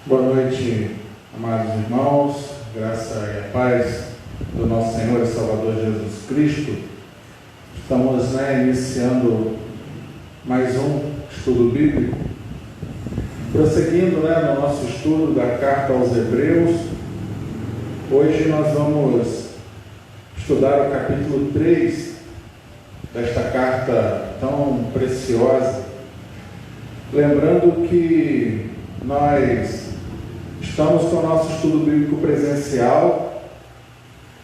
Boa noite, amados irmãos, graça e a paz do nosso Senhor e Salvador Jesus Cristo. Estamos iniciando mais um estudo bíblico, prosseguindo no nosso estudo da carta aos Hebreus. Hoje nós vamos estudar o capítulo 3 desta carta tão preciosa, lembrando que nós estamos com o nosso estudo bíblico presencial,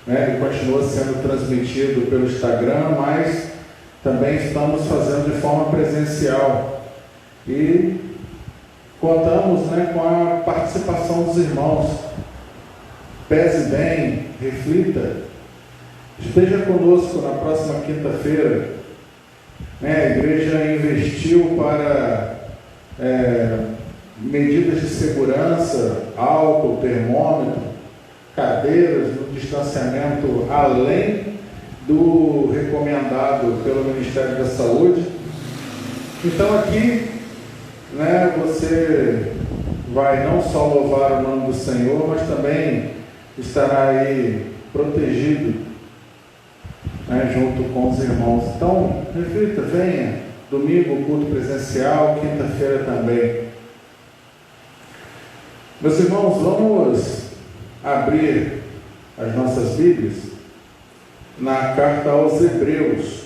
ele continua sendo transmitido pelo Instagram, mas também estamos fazendo de forma presencial e contamos com a participação dos irmãos. Pese bem, reflita, esteja conosco na próxima quinta-feira. A igreja investiu para medidas de segurança, álcool, termômetro, cadeiras no distanciamento além do recomendado pelo Ministério da Saúde. Então aqui, você vai não só louvar o nome do Senhor, mas também estará aí protegido, junto com os irmãos. Então, reflita, venha, domingo culto presencial, quinta-feira também. Meus irmãos, vamos abrir as nossas Bíblias na carta aos Hebreus.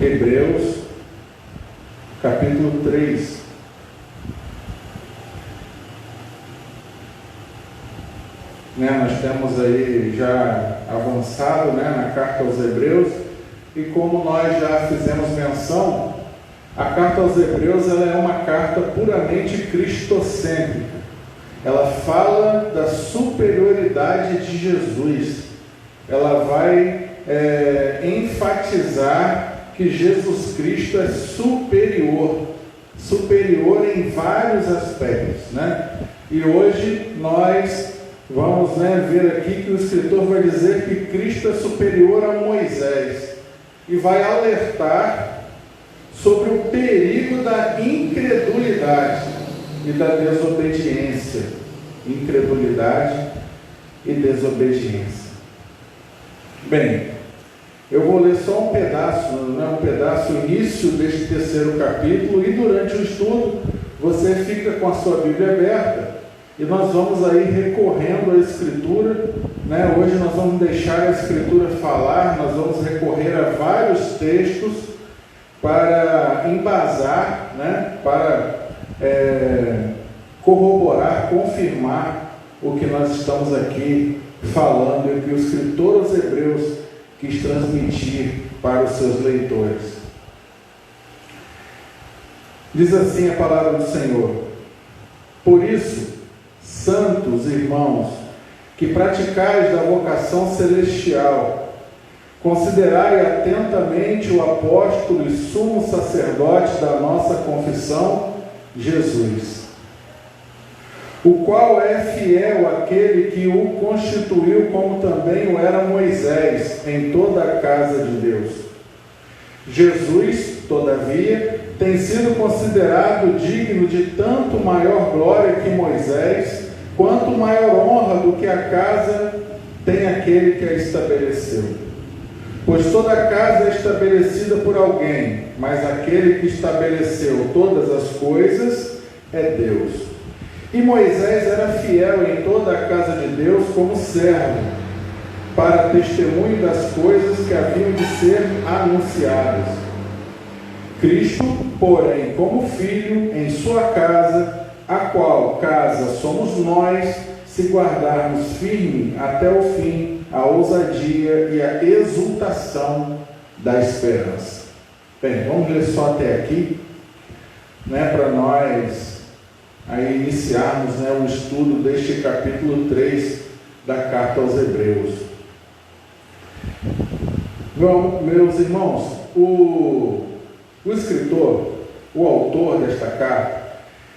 Hebreus, capítulo 3. Nós temos aí já avançado na carta aos Hebreus, e como nós já fizemos menção, a carta aos Hebreus ela é uma carta puramente cristocêntrica. Ela fala da superioridade de Jesus. Ela vai enfatizar que Jesus Cristo é superior em vários aspectos, E hoje nós vamos ver aqui que o escritor vai dizer que Cristo é superior a Moisés e vai alertar sobre o perigo da incredulidade e da desobediência. Incredulidade e desobediência. Bem, eu vou ler só um pedaço, o início deste terceiro capítulo, e durante o estudo você fica com a sua Bíblia aberta e nós vamos aí recorrendo à Escritura. Hoje nós vamos deixar a Escritura falar, nós vamos recorrer a vários textos para embasar, para corroborar, confirmar o que nós estamos aqui falando e o que o escritor aos Hebreus quis transmitir para os seus leitores. Diz assim a palavra do Senhor: por isso, santos irmãos, que praticais da vocação celestial, considerai atentamente o apóstolo e sumo sacerdote da nossa confissão, Jesus, o qual é fiel àquele que o constituiu, como também o era Moisés, em toda a casa de Deus. Jesus, todavia, tem sido considerado digno de tanto maior glória que Moisés, quanto maior honra do que a casa tem aquele que a estabeleceu. Pois toda a casa é estabelecida por alguém, mas aquele que estabeleceu todas as coisas é Deus. E Moisés era fiel em toda a casa de Deus como servo, para testemunho das coisas que haviam de ser anunciadas. Cristo, porém, como filho em sua casa, a qual casa somos nós, se guardarmos firme até o fim a ousadia e a exultação da esperança. Bem, vamos ler só até aqui, para nós aí iniciarmos o estudo deste capítulo 3 da carta aos Hebreus. Meus irmãos, o escritor, o autor desta carta,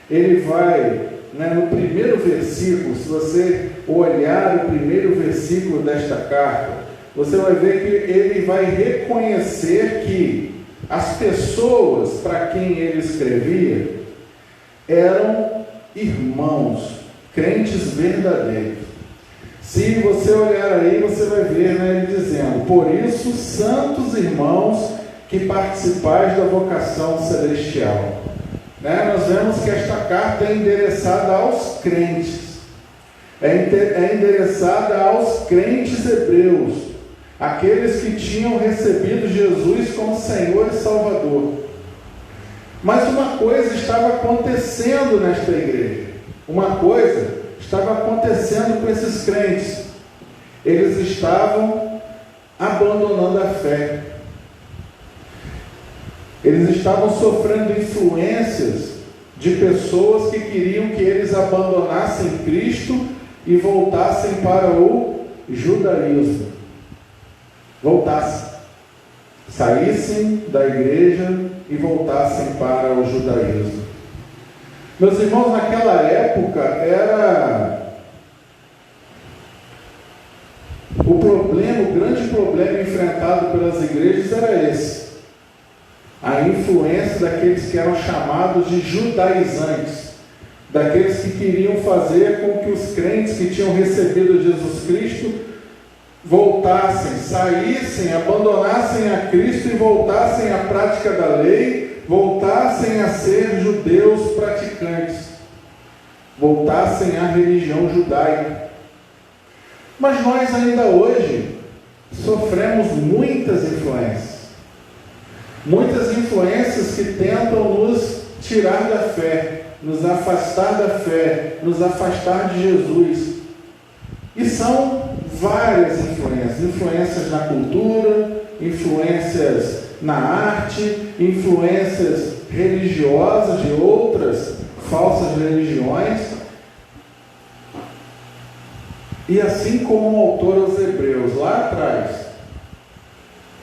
ele vai, no primeiro versículo, se você olhar o primeiro versículo desta carta, você vai ver que ele vai reconhecer que as pessoas para quem ele escrevia, eram irmãos, crentes verdadeiros. Se você olhar aí, você vai ver, né, ele dizendo: por isso, santos irmãos, que participais da vocação celestial. Né? Nós vemos que esta carta é endereçada aos crentes, é endereçada aos crentes hebreus, aqueles que tinham recebido Jesus como Senhor e Salvador. Mas uma coisa estava acontecendo nesta igreja, uma coisa estava acontecendo com esses crentes. Eles estavam abandonando a fé. Eles estavam sofrendo influências de pessoas que queriam que eles abandonassem Cristo e voltassem para o judaísmo. Voltassem. Saíssem da igreja e voltassem para o judaísmo. Meus irmãos, naquela época o grande problema enfrentado pelas igrejas era esse: a influência daqueles que eram chamados de judaizantes, daqueles que queriam fazer com que os crentes que tinham recebido Jesus Cristo voltassem, saíssem, abandonassem a Cristo e voltassem à prática da lei, voltassem a ser judeus praticantes, voltassem à religião judaica. Mas nós ainda hoje sofremos muitas influências que tentam nos tirar da fé, nos afastar da fé, nos afastar de Jesus. E são várias influências na cultura, influências na arte, influências religiosas de outras falsas religiões. E assim como o autor aos Hebreus lá atrás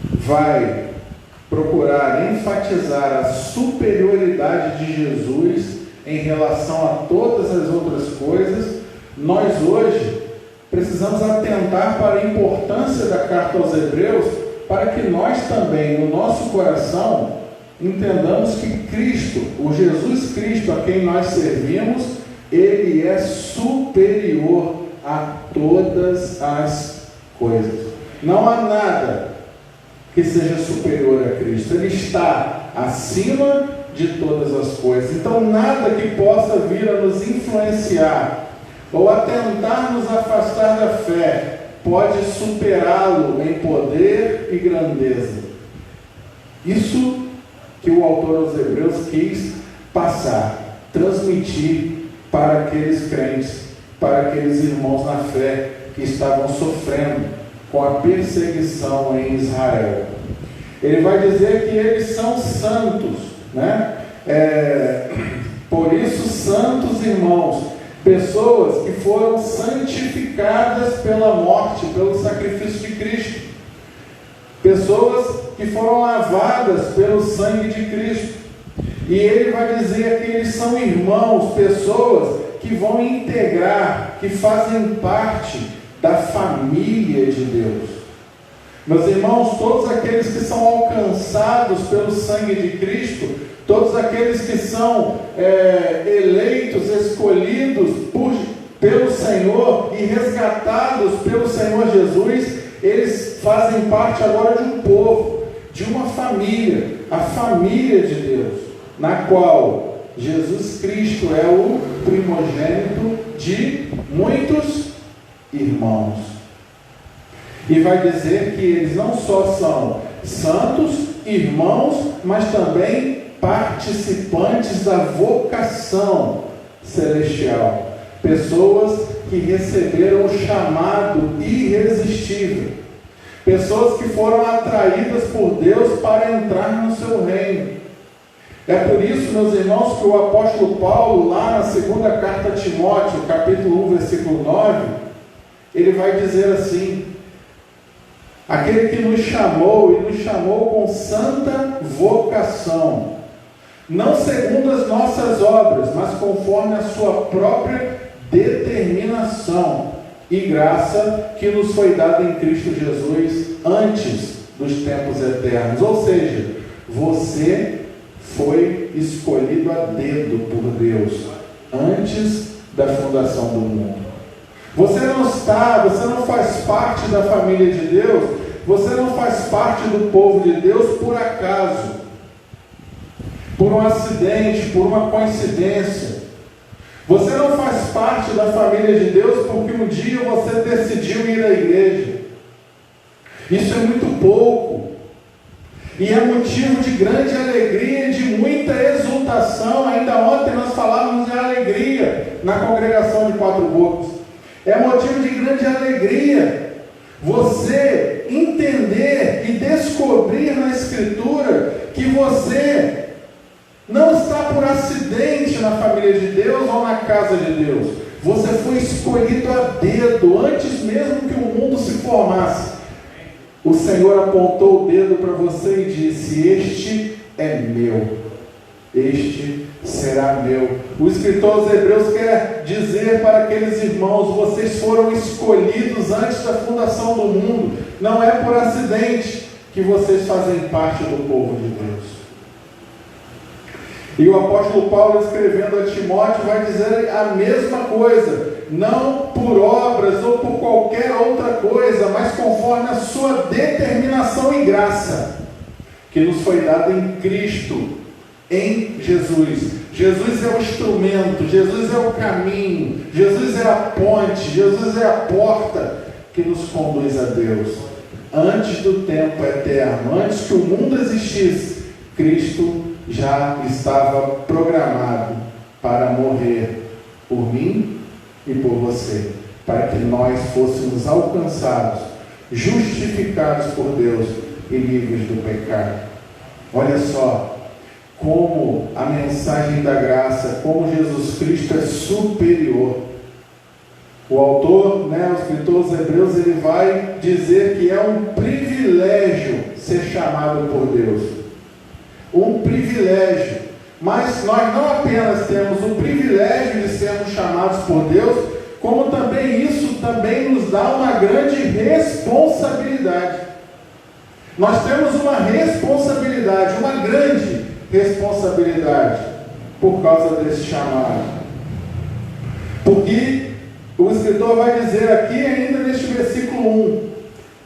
vai procurar enfatizar a superioridade de Jesus em relação a todas as outras coisas, nós hoje precisamos atentar para a importância da carta aos Hebreus, para que nós também, no nosso coração, entendamos que Cristo, o Jesus Cristo a quem nós servimos, Ele é superior a todas as coisas. Não há nada que seja superior a Cristo. Ele está acima de todas as coisas. Então, nada que possa vir a nos influenciar ou a tentar nos afastar da fé pode superá-lo em poder e grandeza. Isso que o autor aos Hebreus quis passar, transmitir para aqueles crentes, para aqueles irmãos na fé que estavam sofrendo com a perseguição em Israel. Ele vai dizer que eles são santos, né? Por isso, santos irmãos, pessoas que foram santificadas pela morte, pelo sacrifício de Cristo, pessoas que foram lavadas pelo sangue de Cristo. E ele vai dizer que eles são irmãos, pessoas que vão integrar, que fazem parte da família de Deus. Meus irmãos, todos aqueles que são alcançados pelo sangue de Cristo, todos aqueles que são eleitos, escolhidos pelo Senhor e resgatados pelo Senhor Jesus, eles fazem parte agora de um povo, de uma família, a família de Deus, na qual Jesus Cristo é o primogênito de muitos irmãos. E vai dizer que eles não só são santos, irmãos, mas também participantes da vocação celestial. Pessoas que receberam o chamado irresistível. Pessoas que foram atraídas por Deus para entrar no seu reino. É por isso, meus irmãos, que o apóstolo Paulo, lá na segunda carta a Timóteo, capítulo 1, versículo 9, ele vai dizer assim: aquele que nos chamou, e nos chamou com santa vocação, não segundo as nossas obras, mas conforme a sua própria determinação e graça que nos foi dada em Cristo Jesus antes dos tempos eternos. Ou seja, você foi escolhido a dedo por Deus antes da fundação do mundo. Você não faz parte da família de Deus, você não faz parte do povo de Deus por acaso, por um acidente, por uma coincidência. Você não faz parte da família de Deus porque um dia você decidiu ir à igreja. Isso é muito pouco. E é motivo de grande alegria e de muita exultação. Ainda ontem nós falávamos de alegria na congregação de Quatro Bocas. É motivo de grande alegria você entender e descobrir na Escritura que você não está por acidente na família de Deus ou na casa de Deus. Você foi escolhido a dedo, antes mesmo que o mundo se formasse. O Senhor apontou o dedo para você e disse: este é meu, este será meu. O escritor aos Hebreus quer dizer para aqueles irmãos: vocês foram escolhidos antes da fundação do mundo. Não é por acidente que vocês fazem parte do povo de Deus. E o apóstolo Paulo, escrevendo a Timóteo, vai dizer a mesma coisa. Não por obras ou por qualquer outra coisa, mas conforme a sua determinação e graça, que nos foi dada em Cristo, em Jesus. Jesus é o instrumento, Jesus é o caminho, Jesus é a ponte, Jesus é a porta que nos conduz a Deus. Antes do tempo eterno, antes que o mundo existisse, Cristo já estava programado para morrer por mim e por você, para que nós fôssemos alcançados, justificados por Deus e livres do pecado. Olha só como a mensagem da graça, como Jesus Cristo é superior. O autor, o escritor aos Hebreus, ele vai dizer que é um privilégio ser chamado por Deus. Um privilégio. Mas nós não apenas temos o privilégio de sermos chamados por Deus, como também isso também nos dá uma grande responsabilidade. Nós temos uma responsabilidade, uma grande responsabilidade, por causa desse chamado. Porque o escritor vai dizer aqui ainda neste versículo 1: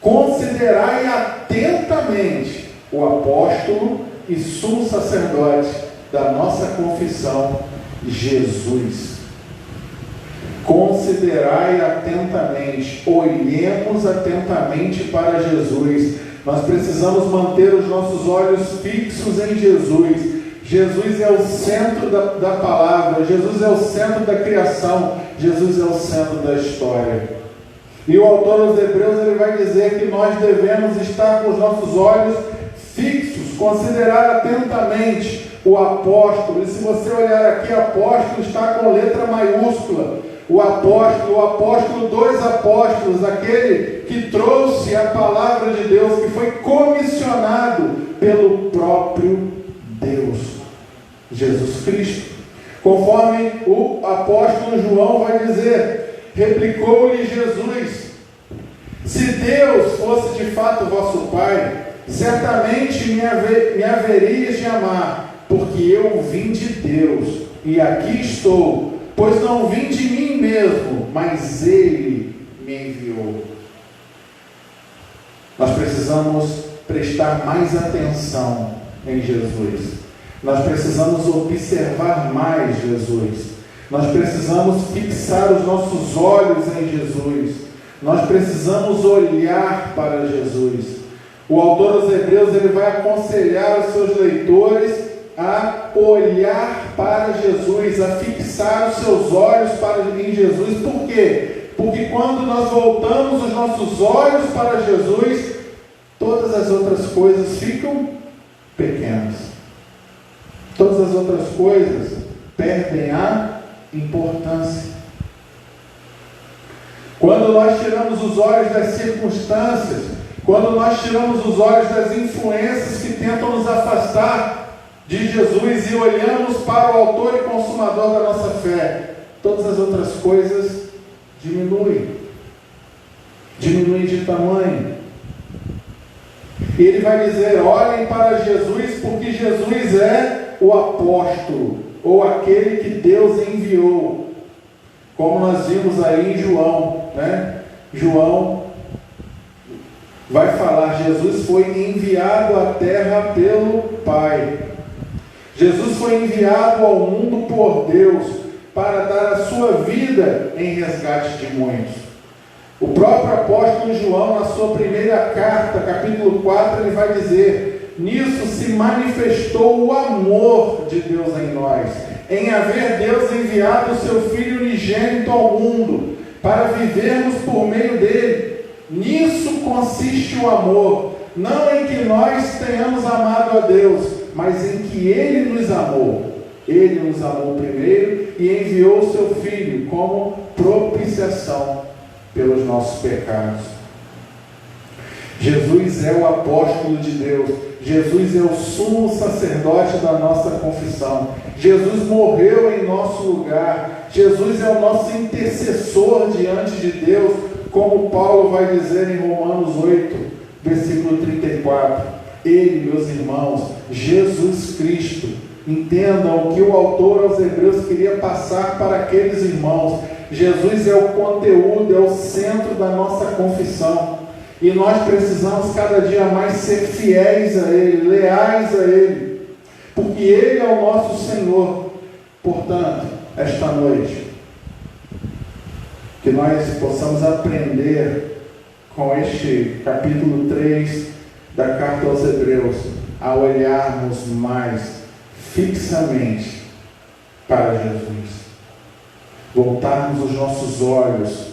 considerai atentamente o apóstolo e sumo sacerdote da nossa confissão, Jesus. Considerai atentamente, olhemos atentamente para Jesus. Nós precisamos manter os nossos olhos fixos em Jesus. Jesus é o centro da palavra, Jesus é o centro da criação, Jesus é o centro da história. E o autor aos Hebreus, ele vai dizer que nós devemos estar com os nossos olhos fixos, considerar atentamente o apóstolo. E se você olhar aqui, apóstolo está com letra maiúscula. O apóstolo, dois apóstolos, aquele que trouxe a palavra de Deus, que foi comissionado pelo próprio Deus, Jesus Cristo. Conforme o apóstolo João vai dizer, replicou-lhe Jesus: se Deus fosse de fato vosso Pai, certamente me haverias de amar, porque eu vim de Deus, e aqui estou, pois não vim de mim mesmo, mas Ele me enviou. Nós precisamos prestar mais atenção em Jesus. Nós precisamos observar mais Jesus. Nós precisamos fixar os nossos olhos em Jesus. Nós precisamos olhar para Jesus. O autor aos Hebreus, ele vai aconselhar os seus leitores a olhar para Jesus, a fixar os seus olhos em Jesus. Por quê? Porque quando nós voltamos os nossos olhos para Jesus, todas as outras coisas ficam pequenas. Todas as outras coisas perdem a importância. Quando nós tiramos os olhos das circunstâncias, quando nós tiramos os olhos das influências que tentam nos afastar de Jesus e olhamos para o autor e consumador da nossa fé, todas as outras coisas diminuem de tamanho. E ele vai dizer: olhem para Jesus, porque Jesus é o apóstolo, ou aquele que Deus enviou, como nós vimos aí em João, né? João vai falar, Jesus foi enviado à terra pelo Pai. Jesus foi enviado ao mundo por Deus para dar a sua vida em resgate de muitos. O próprio apóstolo João, na sua primeira carta, capítulo 4, ele vai dizer: nisso se manifestou o amor de Deus em nós, em haver Deus enviado o seu Filho unigênito ao mundo, para vivermos por meio dele. Nisso consiste o amor, não em que nós tenhamos amado a Deus, mas em que Ele nos amou. Ele nos amou primeiro e enviou o seu Filho como propiciação pelos nossos pecados. Jesus é o apóstolo de Deus. Jesus é o sumo sacerdote da nossa confissão. Jesus morreu em nosso lugar. Jesus é o nosso intercessor diante de Deus, como Paulo vai dizer em Romanos 8, versículo 34. Ele, meus irmãos, Jesus Cristo, entendam o que o autor aos Hebreus queria passar para aqueles irmãos. Jesus é o conteúdo, é o centro da nossa confissão. E nós precisamos cada dia mais ser fiéis a Ele, leais a Ele, porque Ele é o nosso Senhor. Portanto, esta noite, que nós possamos aprender com este capítulo 3 da carta aos Hebreus, a olharmos mais fixamente para Jesus, voltarmos os nossos olhos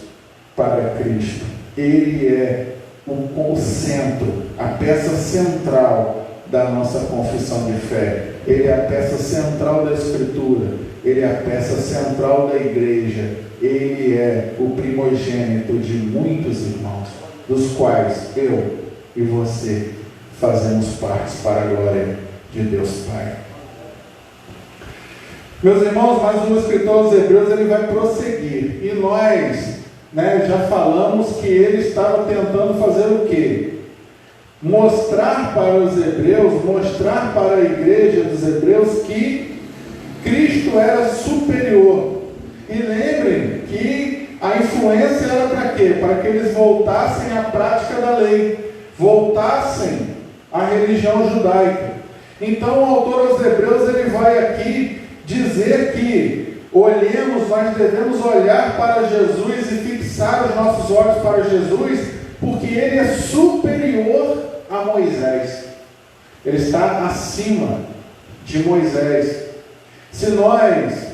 para Cristo. Ele é o centro, a peça central da nossa confissão de fé. Ele é a peça central da Escritura. Ele é a peça central da igreja. Ele é o primogênito de muitos irmãos, dos quais eu e você fazemos parte para a glória de Deus Pai. Meus irmãos, mas o escritor aos Hebreus ele vai prosseguir. E nós já falamos que ele estava tentando fazer o quê? Mostrar para os hebreus, mostrar para a igreja dos hebreus que Cristo era superior. E lembrem que a influência era para quê? Para que eles voltassem à prática da lei, voltassem à religião judaica. Então o autor aos Hebreus ele vai aqui dizer que nós devemos olhar para Jesus e fixar os nossos olhos para Jesus, porque Ele é superior a Moisés. Ele está acima de Moisés. Se nós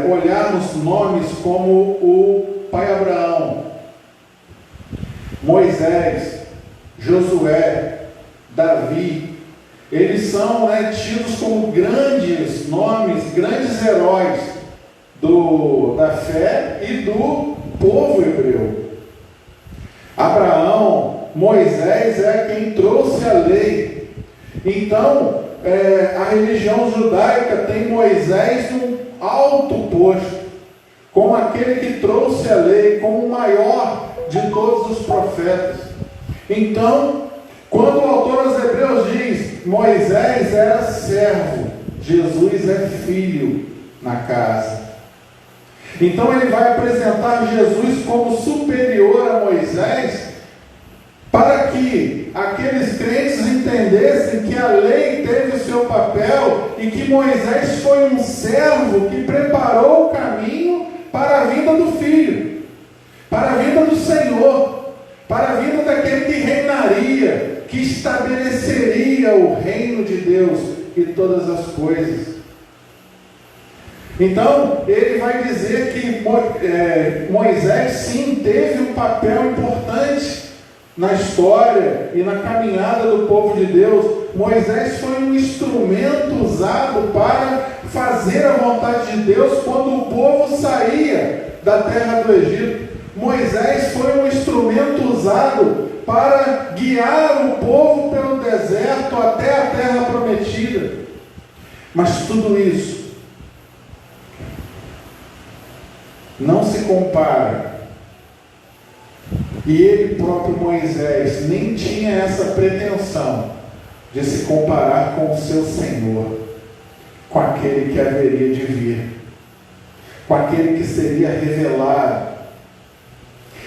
olharmos nomes como o pai Abraão, Moisés, Josué, Davi, eles são tidos como grandes nomes, grandes heróis da fé e do povo hebreu. Abraão, Moisés é quem trouxe a lei. Então, a religião judaica tem Moisés num alto posto, como aquele que trouxe a lei, como o maior de todos os profetas. Então, quando o autor aos Hebreus diz, Moisés era servo, Jesus é filho na casa. Então ele vai apresentar Jesus como superior a Moisés, para que aqueles crentes entendessem que a lei teve o seu papel e que Moisés foi um servo que preparou o caminho para a vinda do Filho, para a vinda do Senhor, para a vinda daquele que reinaria, que estabeleceria o reino de Deus e todas as coisas. Então, ele vai dizer que Moisés sim teve um papel importante na história e na caminhada do povo de Deus. Moisés foi um instrumento usado para fazer a vontade de Deus quando o povo saía da terra do Egito. Moisés foi um instrumento usado para guiar o povo pelo deserto até a terra prometida. Mas tudo isso não se compara. E ele próprio, Moisés, nem tinha essa pretensão de se comparar com o seu Senhor, com aquele que haveria de vir, com aquele que seria revelado.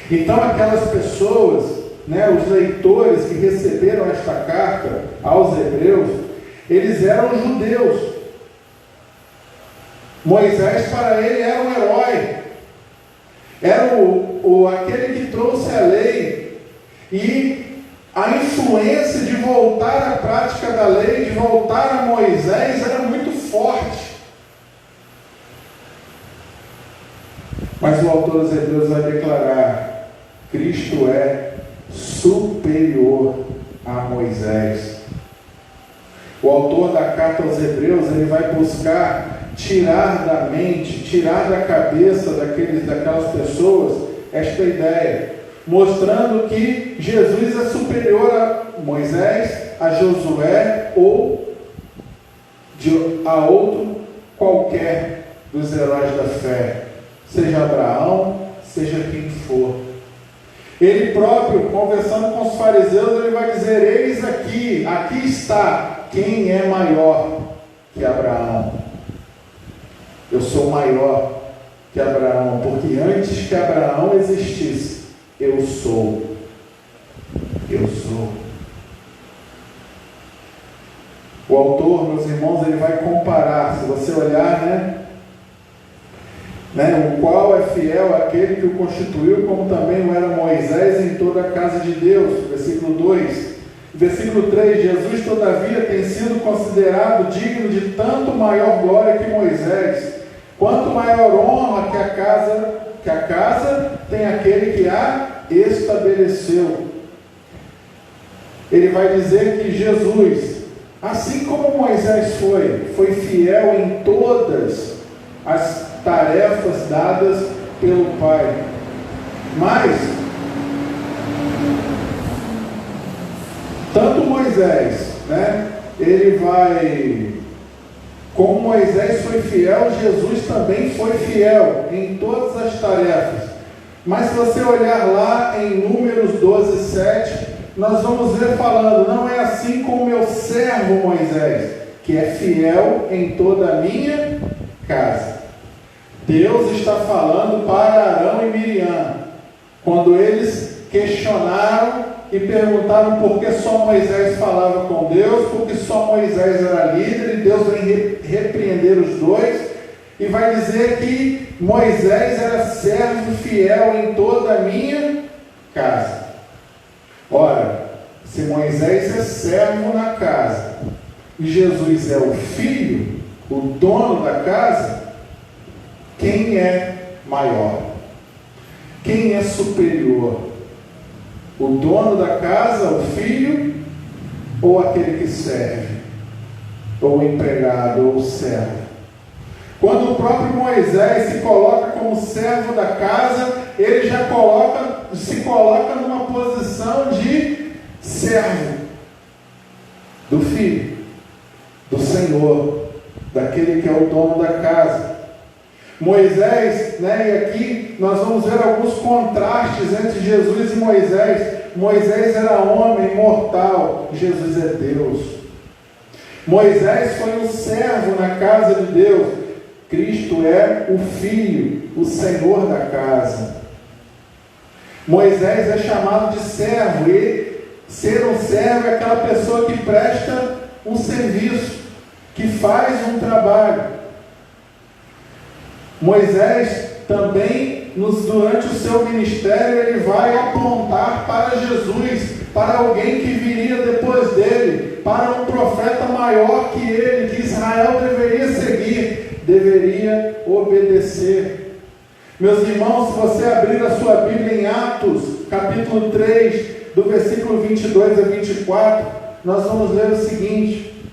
Então aquelas pessoas, os leitores que receberam esta carta aos hebreus, eles eram judeus. Moisés para ele era um herói, era aquele que trouxe a lei, e a influência de voltar à prática da lei, de voltar a Moisés, era muito forte. Mas o autor dos Hebreus vai declarar: Cristo é superior a Moisés. O autor da carta aos Hebreus, ele vai buscar tirar da mente, tirar da cabeça daquelas pessoas esta ideia, mostrando que Jesus é superior a Moisés, a Josué ou a outro qualquer dos heróis da fé, seja Abraão, seja quem for. Ele próprio, conversando com os fariseus, ele vai dizer: eis aqui está quem é maior que Abraão. Eu sou maior que Abraão, porque antes que Abraão existisse, eu sou. Eu sou. O autor, meus irmãos, ele vai comparar, se você olhar, o qual é fiel aquele que o constituiu, como também o era Moisés em toda a casa de Deus. Versículo 2. Versículo 3. Jesus, todavia, tem sido considerado digno de tanto maior glória que Moisés, quanto maior honra que a casa tem aquele que a estabeleceu. Ele vai dizer que Jesus, assim como Moisés foi fiel em todas as tarefas dadas pelo Pai, mas tanto Moisés, ele vai, como Moisés foi fiel, Jesus também foi fiel em todas as tarefas. Mas se você olhar lá em Números 12, 7, nós vamos ver falando: não é assim com o meu servo Moisés, que é fiel em toda a minha casa. Deus está falando para Arão e Miriam, quando eles questionaram e perguntaram por que só Moisés falava com Deus, porque só Moisés era líder, e Deus vem repreender os dois, e vai dizer que Moisés era servo fiel em toda a minha casa. Ora, se Moisés é servo na casa, e Jesus é o filho, o dono da casa, quem é maior? Quem é superior? O dono da casa, o filho, ou aquele que serve? Ou o empregado, ou o servo? Quando o próprio Moisés se coloca como servo da casa, ele já se coloca numa posição de servo do filho, do Senhor, daquele que é o dono da casa. Moisés, e aqui nós vamos ver alguns contrastes entre Jesus e Moisés. Moisés era homem mortal, Jesus é Deus. Moisés foi um servo na casa de Deus, Cristo é o Filho, o Senhor da casa. Moisés é chamado de servo, e ser um servo é aquela pessoa que presta um serviço, que faz um trabalho. Moisés também, durante o seu ministério, ele vai apontar para Jesus, para alguém que viria depois dele, para um profeta maior que ele, que Israel deveria seguir, deveria obedecer. Meus irmãos, se você abrir a sua Bíblia em Atos, capítulo 3, do versículo 22 a 24, nós vamos ler o seguinte: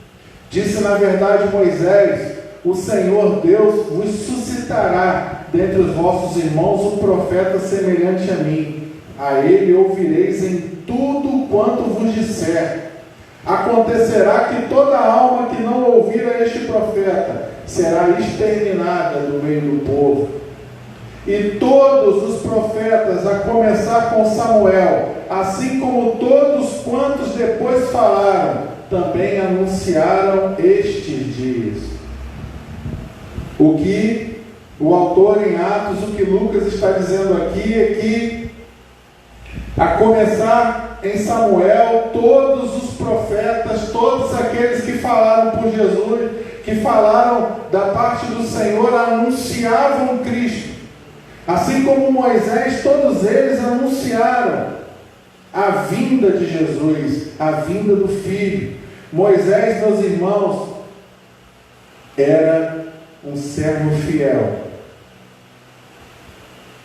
disse na verdade Moisés: o Senhor Deus vos suscitará dentre os vossos irmãos um profeta semelhante a mim. A ele ouvireis em tudo quanto vos disser. Acontecerá que toda alma que não ouvir a este profeta será exterminada do meio do povo. E todos os profetas, a começar com Samuel, assim como todos quantos depois falaram, também anunciaram estes dias. O que o autor em Atos, o que Lucas está dizendo aqui é que, a começar em Samuel, todos os profetas, todos aqueles que falaram por Jesus, que falaram da parte do Senhor, anunciavam Cristo. Assim como Moisés, todos eles anunciaram a vinda de Jesus, a vinda do Filho. Moisés, meus irmãos, era um servo fiel,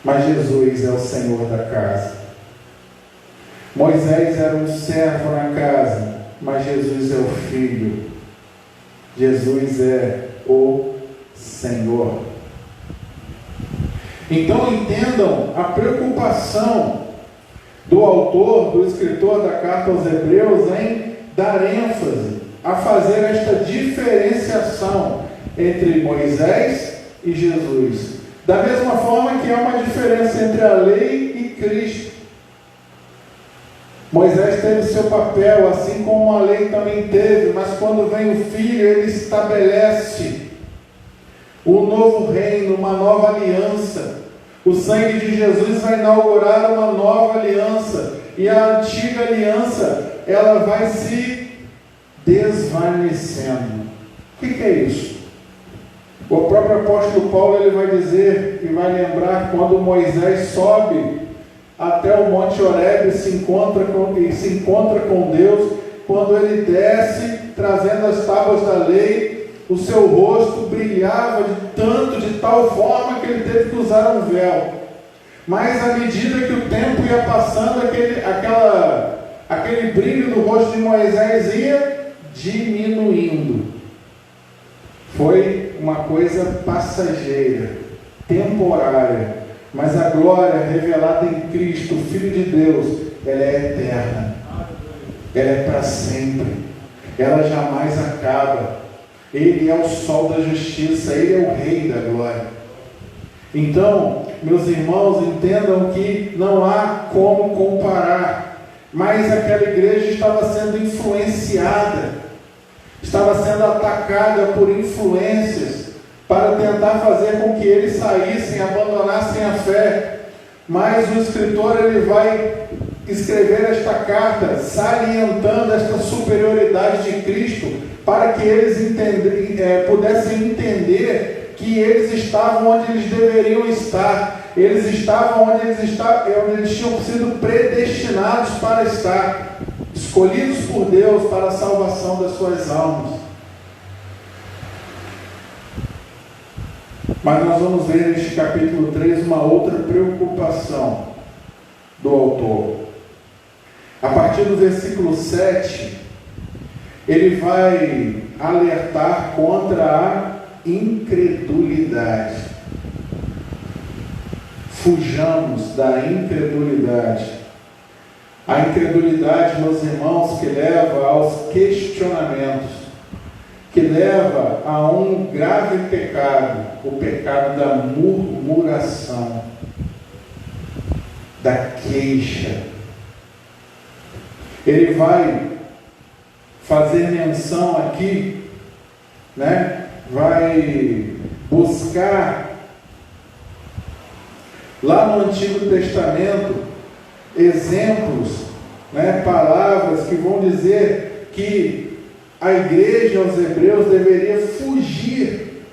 mas Jesus é o Senhor da casa. Moisés era um servo na casa, mas Jesus é o Filho. Jesus é o Senhor. Então entendam a preocupação do autor, do escritor da carta aos Hebreus, em dar ênfase a fazer esta diferenciação entre Moisés e Jesus. Da mesma forma que há uma diferença entre a lei e Cristo. Moisés teve seu papel, assim como a lei também teve, mas quando vem o Filho, ele estabelece um novo reino, uma nova aliança. O sangue de Jesus vai inaugurar uma nova aliança, e a antiga aliança, ela vai se desvanecendo. O que é isso? O próprio apóstolo Paulo, ele vai dizer e vai lembrar quando Moisés sobe até o Monte Horebe e se encontra com Deus, quando ele desce trazendo as tábuas da lei, o seu rosto brilhava de tal forma que ele teve que usar um véu. Mas à medida que o tempo ia passando, aquele brilho do rosto de Moisés ia diminuindo. Foi uma coisa passageira, temporária, mas a glória revelada em Cristo, o Filho de Deus, ela é eterna, ela é para sempre, ela jamais acaba. Ele é o sol da justiça, Ele é o Rei da glória. Então, meus irmãos, entendam que não há como comparar, mas aquela igreja estava sendo influenciada, estava sendo atacada por influências, para tentar fazer com que eles saíssem, abandonassem a fé. Mas o escritor, ele vai escrever esta carta, salientando esta superioridade de Cristo, para que eles pudessem entender que eles estavam onde eles deveriam estar. Eles estavam onde eles tinham sido predestinados para estar, escolhidos por Deus para a salvação das suas almas. Mas nós vamos ver neste capítulo 3 uma outra preocupação do autor. A partir do versículo 7, ele vai alertar contra a incredulidade. Fujamos da incredulidade. A incredulidade, meus irmãos, que leva aos questionamentos, que leva a um grave pecado, o pecado da murmuração, da queixa. Ele vai fazer menção aqui, vai buscar lá no Antigo Testamento exemplos, palavras que vão dizer que a igreja aos Hebreus deveria fugir,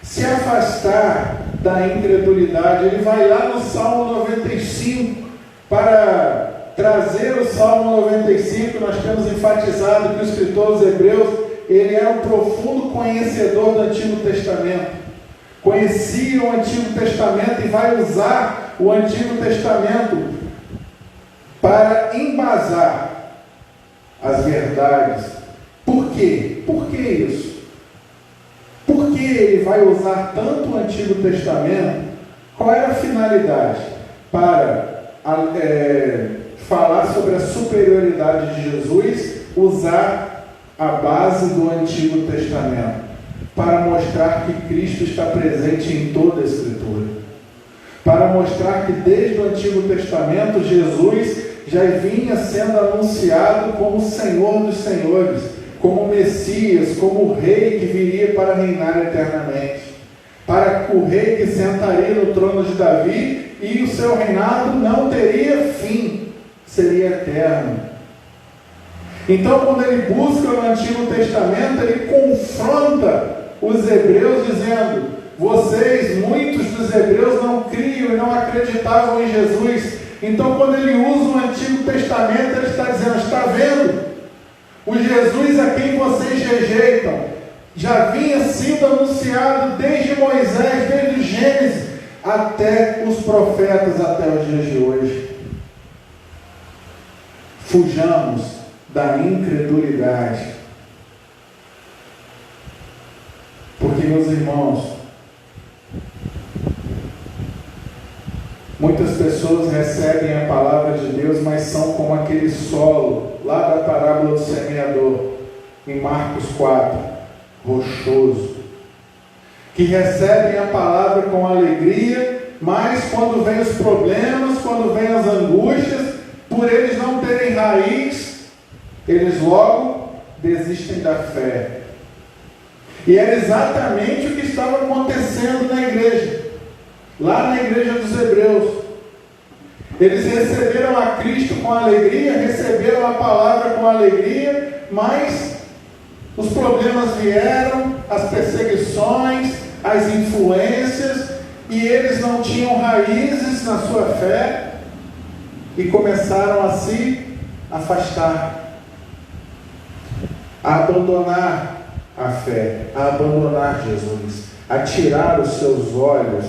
se afastar da incredulidade. Ele vai lá no Salmo 95 para trazer o Salmo 95. Nós temos enfatizado que o escritor aos Hebreus, ele é um profundo conhecedor do Antigo Testamento, conhecia o Antigo Testamento e vai usar o Antigo Testamento para embasar as verdades. Por quê? Por que isso? Por que ele vai usar tanto o Antigo Testamento? Qual era a finalidade? Para falar sobre a superioridade de Jesus, usar a base do Antigo Testamento, para mostrar que Cristo está presente em toda a Escritura, para mostrar que desde o Antigo Testamento Jesus já vinha sendo anunciado como o Senhor dos Senhores, como o Messias, como o Rei que viria para reinar eternamente. para o rei que sentaria no trono de Davi, e o seu reinado não teria fim, seria eterno. Então, quando ele busca no Antigo Testamento, ele confronta os hebreus dizendo: vocês, muitos dos hebreus não criam e não acreditavam em Jesus. Então, quando ele usa o Antigo Testamento, ele está dizendo: está vendo? O Jesus a quem vocês rejeitam já vinha sendo anunciado desde Moisés, desde Gênesis, até os profetas, até os dias de hoje. Fujamos da incredulidade. Porque, meus irmãos, muitas pessoas recebem a palavra de Deus, mas são como aquele solo, lá da parábola do semeador, em Marcos 4, rochoso, que recebem a palavra com alegria, mas quando vem os problemas, quando vem as angústias, por eles não terem raiz, eles logo desistem da fé. E era exatamente o que estava acontecendo na igreja, lá na igreja dos hebreus. Eles receberam a Cristo com alegria, receberam a palavra com alegria, mas os problemas vieram, as perseguições, as influências, e eles não tinham raízes na sua fé, e começaram a se afastar, a abandonar a fé, a abandonar Jesus, a tirar os seus olhos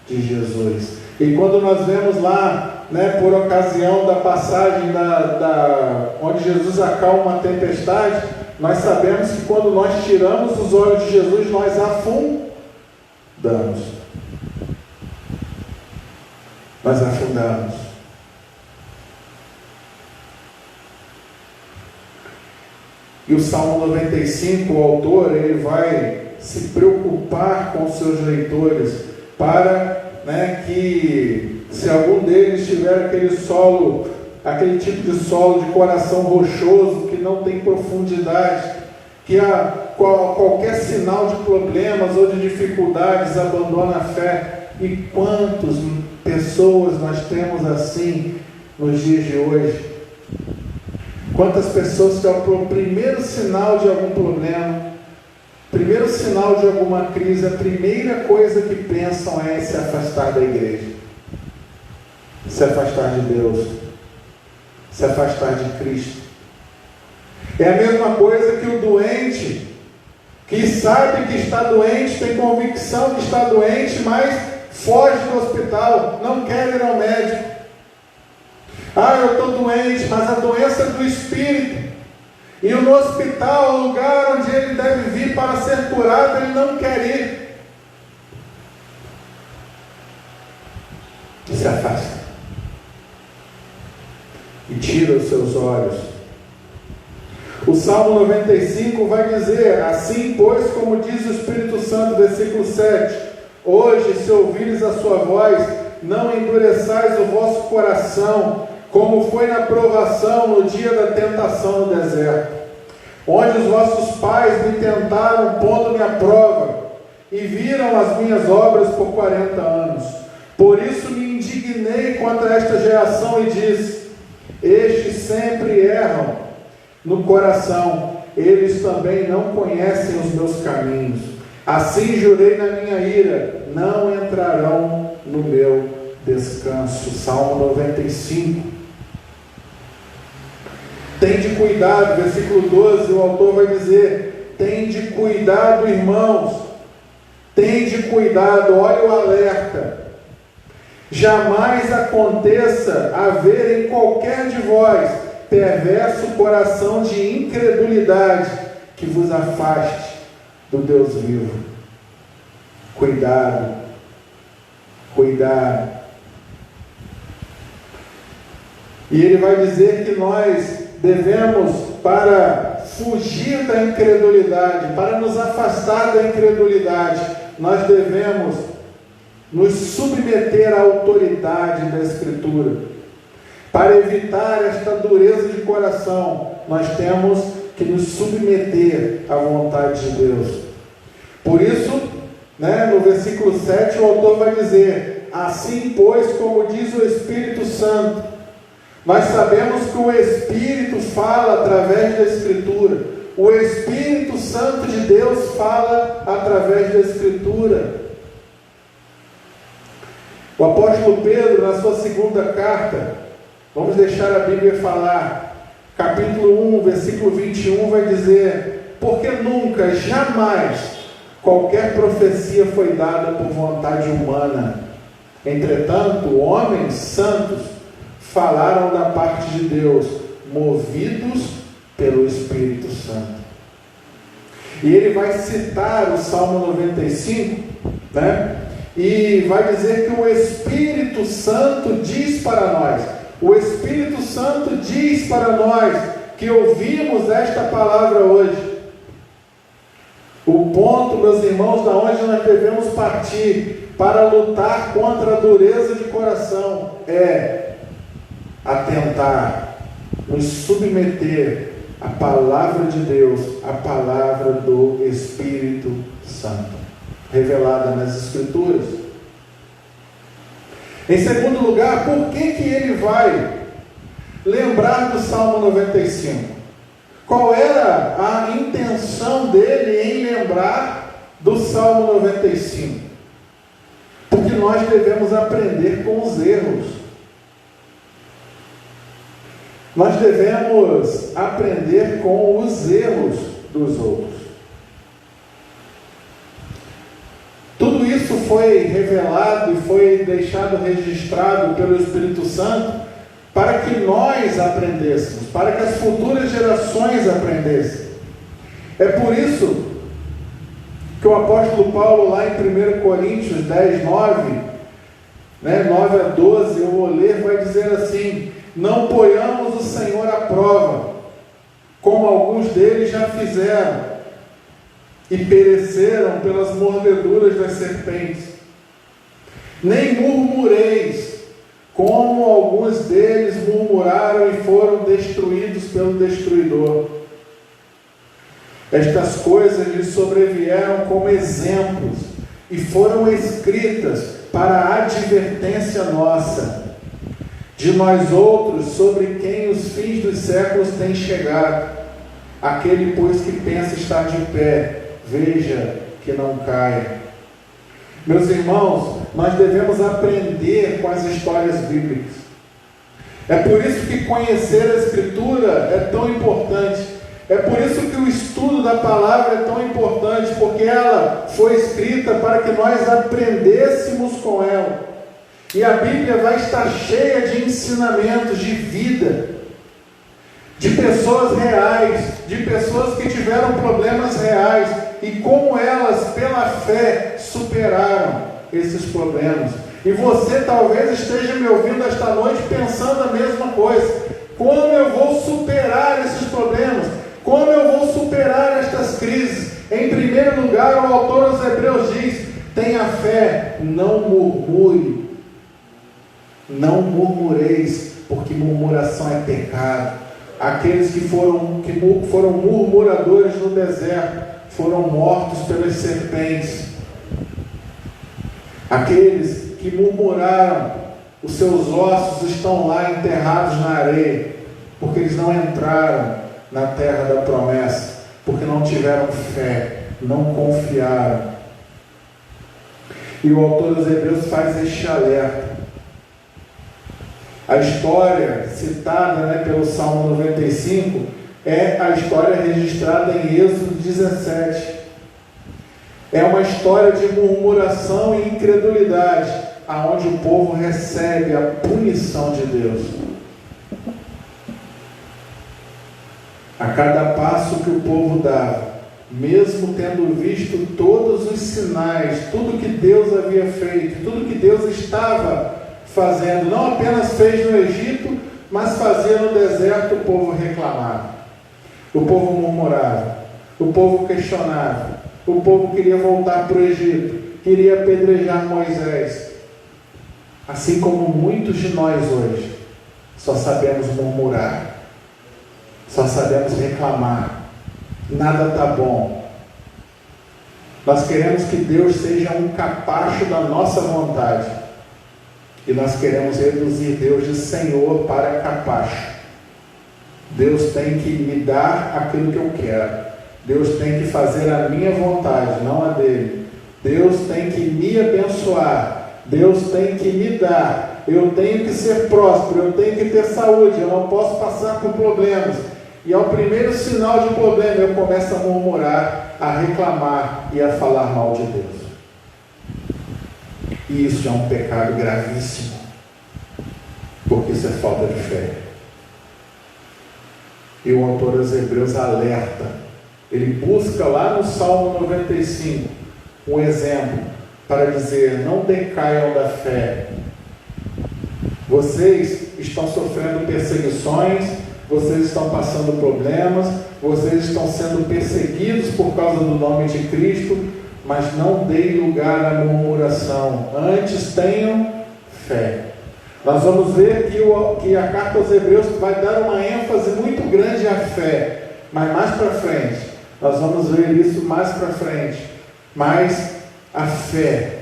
de Jesus. E quando nós vemos lá, por ocasião da passagem onde Jesus acalma a tempestade, nós sabemos que quando nós tiramos os olhos de Jesus, nós afundamos. Nós afundamos. E o Salmo 95, o autor, ele vai se preocupar com os seus leitores para que, se algum deles tiver aquele tipo de solo de coração rochoso, que não tem profundidade, que qualquer sinal de problemas ou de dificuldades abandona a fé. E quantas pessoas nós temos assim nos dias de hoje? Quantas pessoas que ao primeiro sinal de algum problema, primeiro sinal de alguma crise, a primeira coisa que pensam é se afastar da igreja, se afastar de Deus, se afastar de Cristo. É a mesma coisa que o doente, que sabe que está doente, tem convicção que está doente, mas foge do hospital, não quer ir ao médico. Eu estou doente, mas a doença é do espírito. E no hospital, o lugar onde ele deve vir para ser curado, ele não quer ir. E se afasta. E tira os seus olhos. O Salmo 95 vai dizer: assim, pois, como diz o Espírito Santo, versículo 7, hoje, se ouvires a sua voz, não endureçais o vosso coração, como foi na provação no dia da tentação no deserto, onde os vossos pais me tentaram pondo-me à prova, e viram as minhas obras por 40 anos. Por isso me indignei contra esta geração e disse: estes sempre erram no coração, eles também não conhecem os meus caminhos. Assim jurei na minha ira, não entrarão no meu descanso. Salmo 95. Tende cuidado, versículo 12, o autor vai dizer: tende cuidado, irmãos, tende cuidado, olha o alerta. Jamais aconteça haver em qualquer de vós perverso coração de incredulidade que vos afaste do Deus vivo. Cuidado, cuidado. E ele vai dizer que nós devemos, para fugir da incredulidade, para nos afastar da incredulidade, nós devemos nos submeter à autoridade da Escritura. Para evitar esta dureza de coração, nós temos que nos submeter à vontade de Deus. Por isso, né? No versículo 7 o autor vai dizer: assim pois, como diz o Espírito Santo, nós sabemos que o Espírito fala através da Escritura. O Espírito Santo de Deus fala através da Escritura. O apóstolo Pedro, na sua segunda carta, vamos deixar a Bíblia falar, capítulo 1, versículo 21, vai dizer: porque nunca, jamais, qualquer profecia foi dada por vontade humana. Entretanto, homens santos falaram da parte de Deus, movidos pelo Espírito Santo. E ele vai citar o Salmo 95, né? E vai dizer que o Espírito Santo diz para nós, o Espírito Santo diz para nós que ouvimos esta palavra hoje. O ponto, meus irmãos, da onde nós devemos partir para lutar contra a dureza de coração é atentar, nos submeter à palavra de Deus, à palavra do Espírito Santo, revelada nas Escrituras. Em segundo lugar, por que ele vai lembrar do Salmo 95? Qual era a intenção dele em lembrar do Salmo 95? Porque nós devemos aprender com os erros. Nós devemos aprender com os erros dos outros. Tudo isso foi revelado e foi deixado registrado pelo Espírito Santo para que nós aprendêssemos, para que as futuras gerações aprendessem. É por isso que o apóstolo Paulo, lá em 1 Coríntios 10, 9, 9 a 12, eu vou ler, vai dizer assim: não ponhamos o Senhor à prova, como alguns deles já fizeram, e pereceram pelas mordeduras das serpentes. Nem murmureis, como alguns deles murmuraram e foram destruídos pelo destruidor. Estas coisas lhes sobrevieram como exemplos e foram escritas para a advertência nossa, de nós outros, sobre quem os fins dos séculos têm chegado. Aquele, pois, que pensa estar de pé, veja que não caia. Meus irmãos, nós devemos aprender com as histórias bíblicas. É por isso que conhecer a Escritura é tão importante. É por isso que o estudo da palavra é tão importante, porque ela foi escrita para que nós aprendêssemos com ela. E a Bíblia vai estar cheia de ensinamentos de vida, de pessoas reais, de pessoas que tiveram problemas reais, e como elas, pela fé, superaram esses problemas. E você talvez esteja me ouvindo esta noite pensando a mesma coisa: como eu vou superar esses problemas? Como eu vou superar estas crises? Em primeiro lugar, o autor aos Hebreus diz: tenha fé, não murmure. Não murmureis, porque murmuração é pecado. Aqueles que foram murmuradores no deserto foram mortos pelas serpentes. Aqueles que murmuraram, os seus ossos estão lá enterrados na areia, porque eles não entraram na terra da promessa, porque não tiveram fé, não confiaram. E o autor dos Hebreus faz este alerta. A história citada pelo Salmo 95 é a história registrada em Êxodo 17. É uma história de murmuração e incredulidade, aonde o povo recebe a punição de Deus. A cada passo que o povo dava, mesmo tendo visto todos os sinais, tudo que Deus havia feito, tudo que Deus estava fazendo, não apenas fez no Egito, mas fazia no deserto, o povo reclamava, o povo murmurava, o povo questionava, o povo queria voltar para o Egito, queria apedrejar Moisés. Assim como muitos de nós hoje, só sabemos murmurar, só sabemos reclamar, nada está bom. Nós queremos que Deus seja um capacho da nossa vontade. E nós queremos reduzir Deus de Senhor para capacho. Deus tem que me dar aquilo que eu quero. Deus tem que fazer a minha vontade, não a dele. Deus tem que me abençoar. Deus tem que me dar. Eu tenho que ser próspero, eu tenho que ter saúde, eu não posso passar por problemas. E ao primeiro sinal de problema eu começo a murmurar, a reclamar e a falar mal de Deus. E isso é um pecado gravíssimo, porque isso é falta de fé. E o autor aos Hebreus alerta, ele busca lá no Salmo 95 um exemplo para dizer: não decaiam da fé. Vocês estão sofrendo perseguições, vocês estão passando problemas, vocês estão sendo perseguidos por causa do nome de Cristo, mas não deem lugar à murmuração, antes tenham fé. Nós vamos ver que a carta aos Hebreus vai dar uma ênfase muito grande à fé, mas mais para frente, nós vamos ver isso mais para frente. Mas a fé,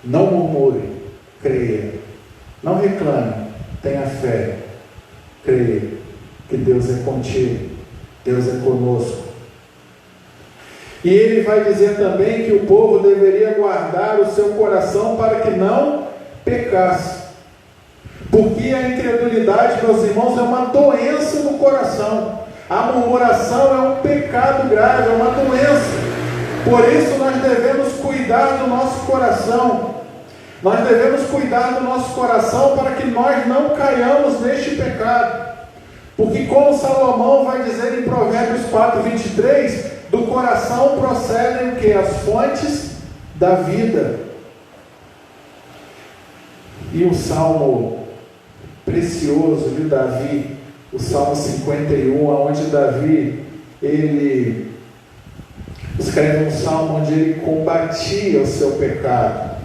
não murmure, creia, não reclame, tenha fé, creia que Deus é contigo, Deus é conosco. E ele vai dizer também que o povo deveria guardar o seu coração para que não pecasse. Porque a incredulidade, meus irmãos, é uma doença no coração. A murmuração é um pecado grave, é uma doença. Por isso nós devemos cuidar do nosso coração. Nós devemos cuidar do nosso coração para que nós não caiamos neste pecado. Porque como Salomão vai dizer em Provérbios 4:23, do coração procedem o que? As fontes da vida. E o salmo precioso de Davi, o Salmo 51, onde Davi, ele escreve um salmo onde ele combatia o seu pecado.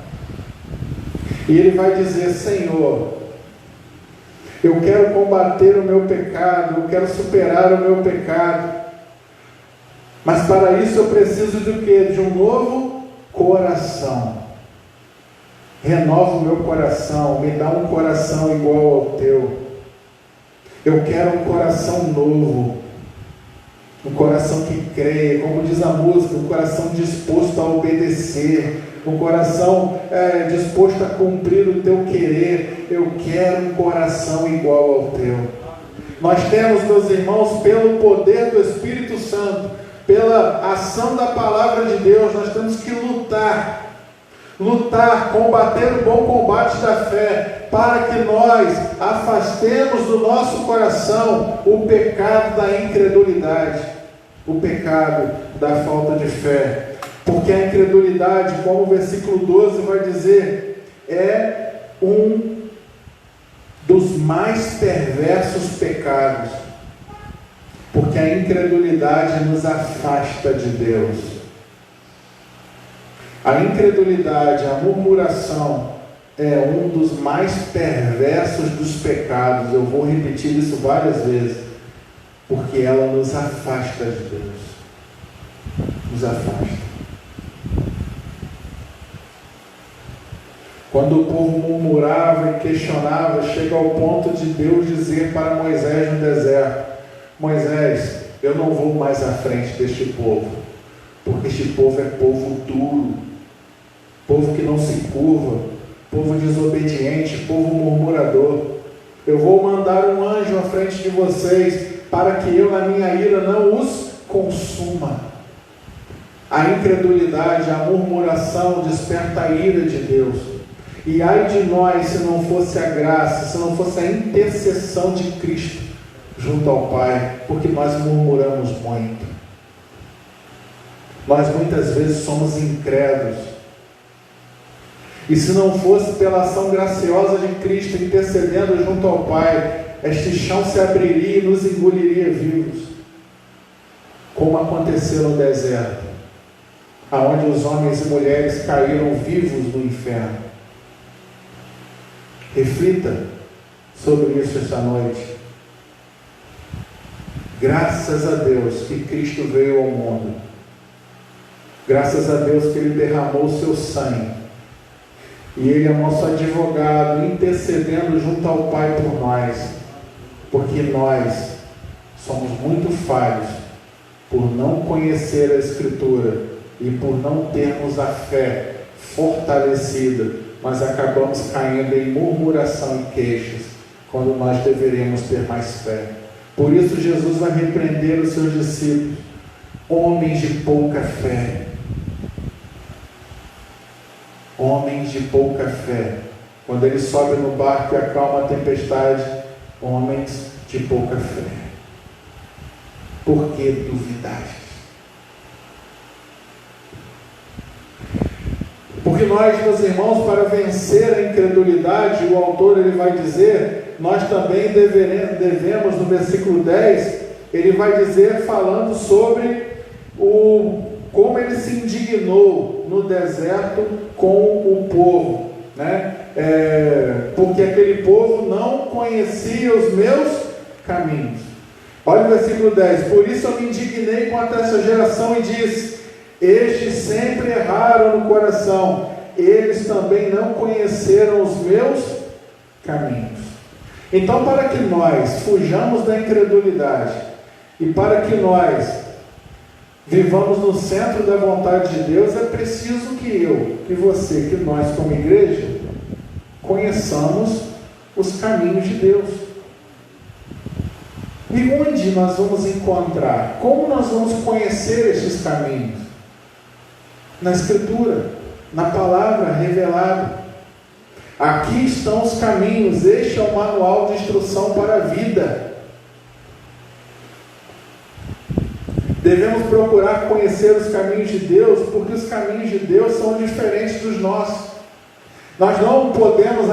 E ele vai dizer: Senhor, eu quero combater o meu pecado, eu quero superar o meu pecado, mas para isso eu preciso de quê? De um novo coração. Renova o meu coração, me dá um coração igual ao teu. Eu quero um coração novo, um coração que crê, como diz a música, um coração disposto a obedecer, um coração disposto a cumprir o teu querer. Eu quero um coração igual ao teu. Nós temos, meus irmãos, pelo poder do Espírito Santo, pela ação da palavra de Deus, nós temos que lutar, combater o bom combate da fé, para que nós afastemos do nosso coração o pecado da incredulidade, o pecado da falta de fé. Porque a incredulidade, como o versículo 12 vai dizer, é um dos mais perversos pecados, porque a incredulidade nos afasta de Deus. A incredulidade, a murmuração é um dos mais perversos dos pecados. Eu vou repetir isso várias vezes, porque ela nos afasta de Deus. Nos afasta. Quando o povo murmurava e questionava, chega ao ponto de Deus dizer para Moisés no deserto: Moisés, eu não vou mais à frente deste povo, porque este povo é povo duro, povo que não se curva, povo desobediente, povo murmurador. Eu vou mandar um anjo à frente de vocês, para que eu, na minha ira, não os consuma. A incredulidade, a murmuração desperta a ira de Deus. E ai de nós se não fosse a graça, se não fosse a intercessão de Cristo junto ao Pai, porque nós murmuramos muito. Nós muitas vezes somos incrédulos. E se não fosse pela ação graciosa de Cristo intercedendo junto ao Pai, este chão se abriria e nos engoliria vivos, como aconteceu no deserto, aonde os homens e mulheres caíram vivos no inferno. Reflita sobre isso esta noite. Graças a Deus que Cristo veio ao mundo Graças a Deus que Ele derramou o seu sangue. E Ele é o nosso advogado, intercedendo junto ao Pai por nós. Porque nós somos muito falhos por não conhecer a Escritura e por não termos a fé fortalecida, mas acabamos caindo em murmuração e queixas, quando nós deveríamos ter mais fé. Por isso Jesus vai repreender os seus discípulos, homens de pouca fé. Homens de pouca fé. Quando ele sobe no barco e acalma a tempestade, homens de pouca fé. Por que duvidar? Porque nós, meus irmãos, para vencer a incredulidade, o autor ele vai dizer, nós também devemos, no versículo 10, ele vai dizer, falando sobre como ele se indignou no deserto com o povo, né? Porque aquele povo não conhecia os meus caminhos. Olha o versículo 10, por isso eu me indignei contra essa geração e disse, estes sempre erraram no coração, eles também não conheceram os meus caminhos. Então, para que nós fujamos da incredulidade e para que nós vivamos no centro da vontade de Deus, é preciso que eu, que você, que nós como igreja, conheçamos os caminhos de Deus. E onde nós vamos encontrar? Como nós vamos conhecer estes caminhos? Na Escritura, na palavra revelada. Aqui estão os caminhos, este é o manual de instrução para a vida. Devemos procurar conhecer os caminhos de Deus, porque os caminhos de Deus são diferentes dos nossos. Nós não podemos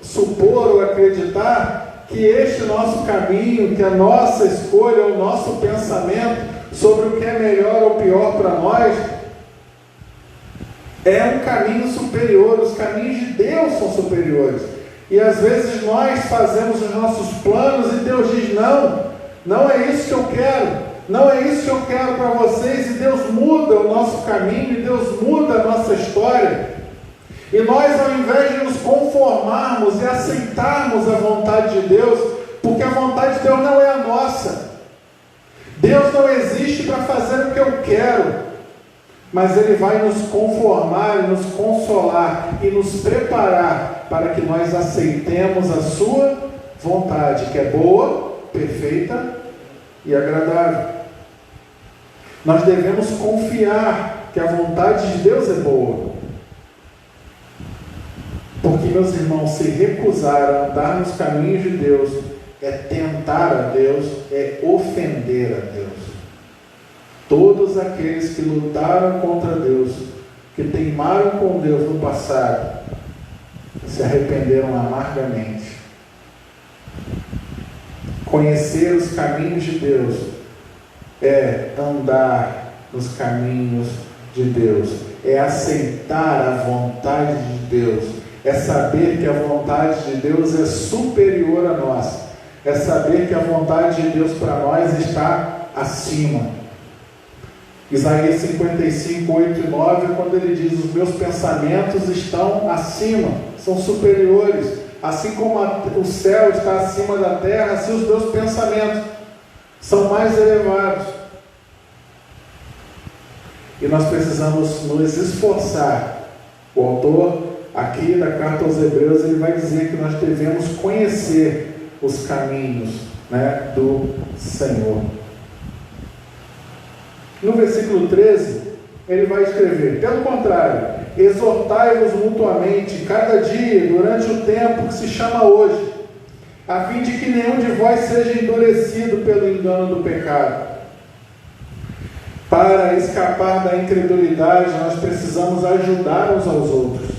supor ou acreditar que este nosso caminho, que a nossa escolha, o nosso pensamento sobre o que é melhor ou pior para nós, é um caminho superior. Os caminhos de Deus são superiores. E às vezes nós fazemos os nossos planos e Deus diz, não é isso que eu quero, não é isso que eu quero para vocês, e Deus muda o nosso caminho, e Deus muda a nossa história. E nós, ao invés de nos conformarmos e aceitarmos a vontade de Deus, porque a vontade de Deus não é a nossa. Deus não existe para fazer o que eu quero, mas Ele vai nos conformar e nos consolar e nos preparar para que nós aceitemos a sua vontade, que é boa, perfeita e agradável. Nós devemos confiar que a vontade de Deus é boa. Porque, meus irmãos, se recusar a andar nos caminhos de Deus é tentar a Deus, é ofender a Deus. Todos aqueles que lutaram contra Deus, que teimaram com Deus no passado, se arrependeram amargamente. Conhecer os caminhos de Deus é andar nos caminhos de Deus, é aceitar a vontade de Deus, é saber que a vontade de Deus é superior a nós, é saber que a vontade de Deus para nós está acima. Isaías 55, 8 e 9, quando ele diz, os meus pensamentos estão acima, são superiores, assim como o céu está acima da terra, assim os meus pensamentos são mais elevados. E nós precisamos nos esforçar. O autor aqui da carta aos Hebreus, ele vai dizer que nós devemos conhecer os caminhos, né, do Senhor. No versículo 13, ele vai escrever, pelo contrário, exortai-vos mutuamente, cada dia, durante o tempo que se chama hoje, a fim de que nenhum de vós seja endurecido pelo engano do pecado. Para escapar da incredulidade, nós precisamos ajudar uns aos outros.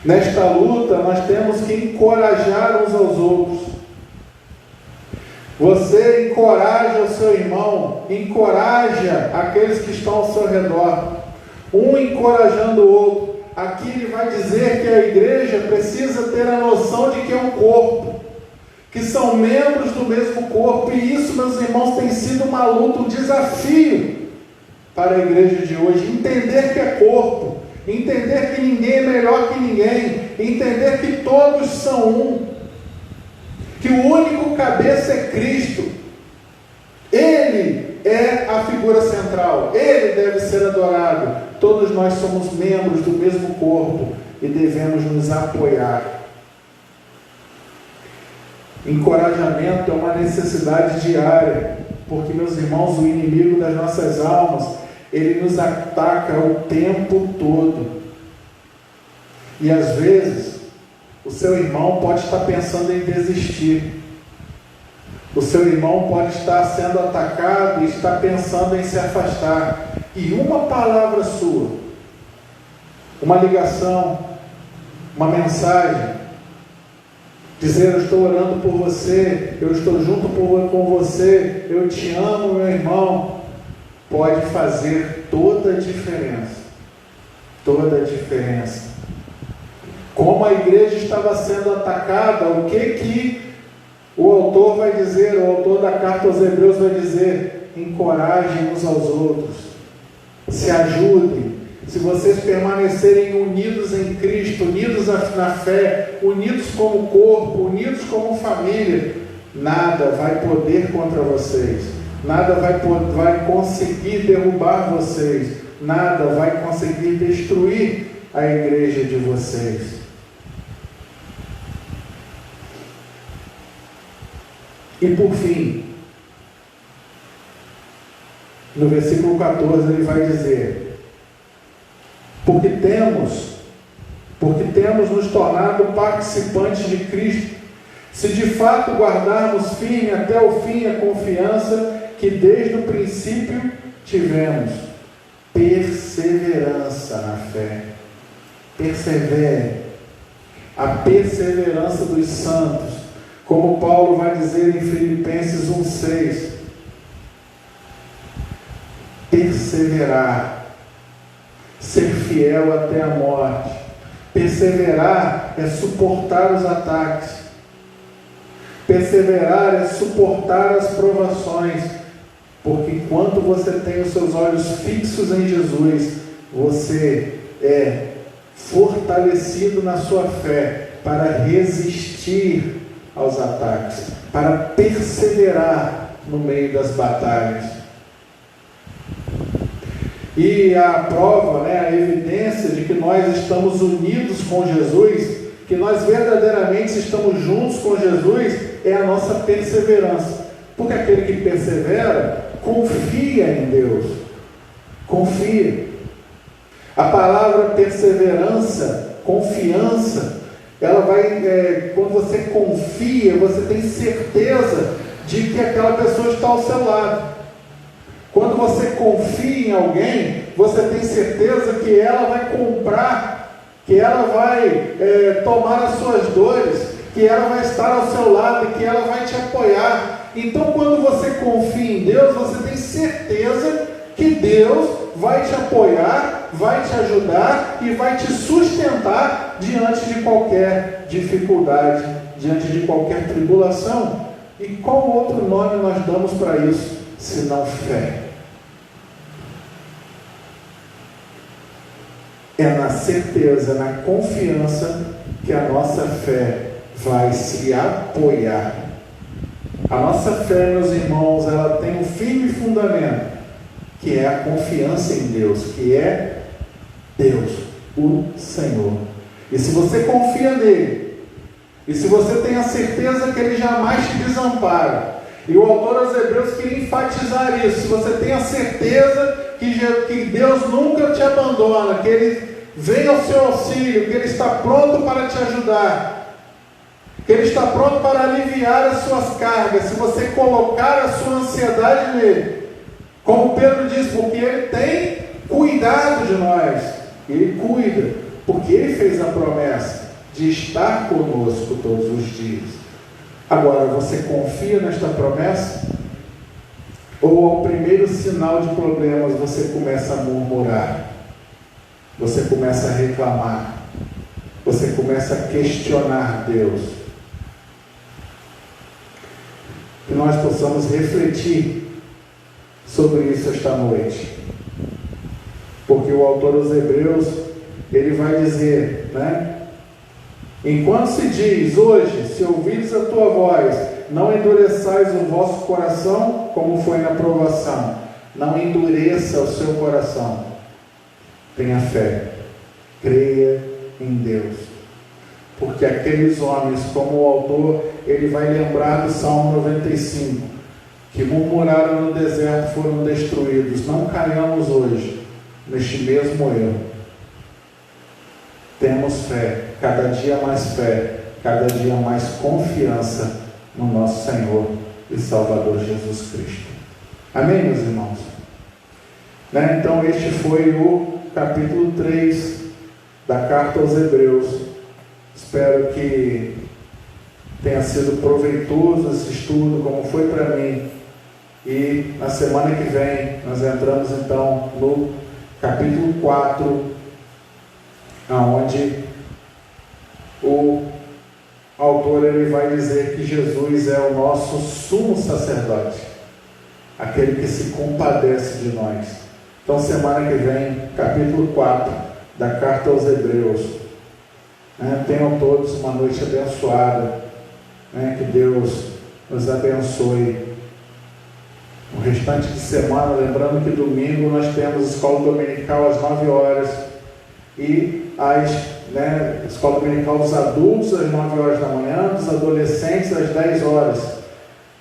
Nesta luta, nós temos que encorajar uns aos outros. Você encoraja o seu irmão, encoraja aqueles que estão ao seu redor, um encorajando o outro. Aqui ele vai dizer que a igreja precisa ter a noção de que é um corpo, que são membros do mesmo corpo, e isso, meus irmãos, tem sido uma luta, um desafio para a igreja de hoje. Entender que é corpo, entender que ninguém é melhor que ninguém, entender que todos são um, que o único cabeça é Cristo. Ele é a figura central, Ele deve ser adorado. Todos nós somos membros do mesmo corpo e devemos nos apoiar. Encorajamento é uma necessidade diária, porque, meus irmãos, o inimigo das nossas almas, ele nos ataca o tempo todo. E às vezes, o seu irmão pode estar pensando em desistir. O seu irmão pode estar sendo atacado e estar pensando em se afastar. E uma palavra sua, uma ligação, uma mensagem, dizer: eu estou orando por você, eu estou junto com você, eu te amo, meu irmão, pode fazer toda a diferença. Toda a diferença. Como a igreja estava sendo atacada, o que o autor vai dizer, o autor da carta aos Hebreus vai dizer: encorajem uns aos outros, se ajudem. Se vocês permanecerem unidos em Cristo, unidos na fé, unidos como corpo, unidos como família, nada vai poder contra vocês, nada vai conseguir derrubar vocês, nada vai conseguir destruir a igreja de vocês. E por fim, no versículo 14 ele vai dizer: porque temos nos tornado participantes de Cristo, se de fato guardarmos firme até o fim a confiança que desde o princípio tivemos. Perseverança na fé. Persevere. A perseverança dos santos, como Paulo vai dizer em Filipenses 1,6. Perseverar. Ser fiel até a morte. Perseverar é suportar os ataques. Perseverar é suportar as provações. Porque enquanto você tem os seus olhos fixos em Jesus, você é fortalecido na sua fé para resistir aos ataques, para perseverar no meio das batalhas. E a prova, a evidência de que nós estamos unidos com Jesus, que nós verdadeiramente estamos juntos com Jesus, é a nossa perseverança. Porque aquele que persevera, confia em Deus. Confia. A palavra perseverança, confiança, ela vai, quando você confia, você tem certeza de que aquela pessoa está ao seu lado. Quando você confia em alguém, você tem certeza que ela vai comprar, que ela vai tomar as suas dores, que ela vai estar ao seu lado e que ela vai te apoiar. Então, quando você confia em Deus, você tem certeza que Deus vai te apoiar, vai te ajudar e vai te sustentar diante de qualquer dificuldade, diante de qualquer tribulação. E qual outro nome nós damos para isso, senão fé? É na certeza, na confiança que a nossa fé vai se apoiar. A nossa fé, meus irmãos, ela tem um firme fundamento, que é a confiança em Deus, que é Deus, o Senhor. E se você confia nele, e se você tem a certeza que ele jamais te desampara, e o autor aos Hebreus queria enfatizar isso, se você tem a certeza que Deus nunca te abandona, que ele vem ao seu auxílio, que ele está pronto para te ajudar, que ele está pronto para aliviar as suas cargas, se você colocar a sua ansiedade nele, como Pedro diz, porque ele tem cuidado de nós, ele cuida, porque ele fez a promessa de estar conosco todos os dias. Agora, você confia nesta promessa? Ou ao primeiro sinal de problemas você começa a murmurar, você começa a reclamar, você começa a questionar Deus? Que nós possamos refletir sobre isso esta noite. Porque o autor dos Hebreus, ele vai dizer, né? Enquanto se diz hoje, se ouvires a tua voz, não endureçais o vosso coração, como foi na provação. Não endureça o seu coração. Tenha fé. Creia em Deus. Porque aqueles homens, como o autor, ele vai lembrar do Salmo 95, que murmuraram no deserto, foram destruídos. Não caiamos hoje neste mesmo erro. Temos fé, cada dia mais fé, cada dia mais confiança no nosso Senhor e Salvador Jesus Cristo. Amém, meus irmãos? Né? Então este foi o capítulo 3 da carta aos Hebreus. Espero que tenha sido proveitoso esse estudo, como foi para mim. E na semana que vem nós entramos então no capítulo 4, onde o autor ele vai dizer que Jesus é o nosso sumo sacerdote, aquele que se compadece de nós. Então semana que vem, capítulo 4 da carta aos Hebreus. Tenham todos uma noite abençoada, que Deus nos abençoe o restante de semana. Lembrando que domingo nós temos escola dominical às 9 horas e escola dominical dos adultos às 9 horas da manhã, dos adolescentes às 10 horas